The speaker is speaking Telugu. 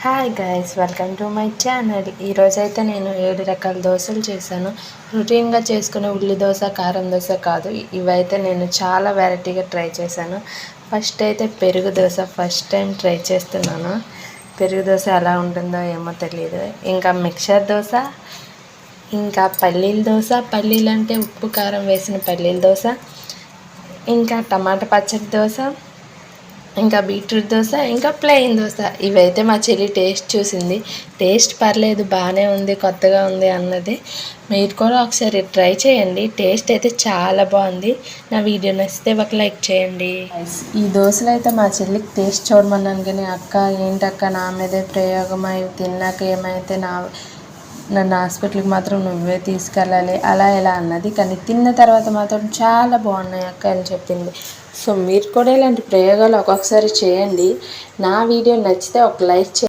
Hi guys, welcome to my channel. ఈరోజైతే నేను 7 రకాల దోశలు చేశాను. రొటీన్గా చేసుకునే ఉల్లి దోశ, కారం దోశ కాదు. ఇవైతే నేను చాలా వెరైటీగా ట్రై చేశాను. ఫస్ట్ అయితే పెరుగు దోశ ఫస్ట్ టైం ట్రై చేస్తున్నాను. పెరుగు దోశ ఎలా ఉంటుందో ఏమో తెలియదు. ఇంకా మిక్సర్ దోశ, ఇంకా పల్లీల దోశ, పల్లీలు అంటే ఉప్పు కారం వేసిన పల్లీల దోశ, ఇంకా టమాటా పచ్చడి దోశ, ఇంకా బీట్రూట్ దోశ, ఇంకా ప్లెయిన్ దోశ. ఇవైతే మా చెల్లి టేస్ట్ చూసింది. టేస్ట్ పర్లేదు, బాగానే ఉంది, కొత్తగా ఉంది అన్నది. మీరు కూడా ఒకసారి ట్రై చేయండి. టేస్ట్ అయితే చాలా బాగుంది. నా వీడియో నచ్చితే ఒక లైక్ చేయండి. ఈ దోశలు అయితే మా చెల్లికి టేస్ట్ చూడమన్నాను, కానీ అక్క ఏంటక్క నా మీదే ప్రయోగం, అవి తిన్నాక ఏమైతే నన్ను హాస్పిటల్కి మాత్రం నువ్వే తీసుకెళ్ళాలి అలా ఎలా అన్నది. కానీ తిన్న తర్వాత మాత్రం చాలా బాగున్నాయి అక్క అని చెప్పింది. సో మీరు కూడా ఇలాంటి ప్రయోగాలు ఒక్కొక్కసారి చేయండి. నా వీడియో నచ్చితే ఒక లైక్ చేయండి.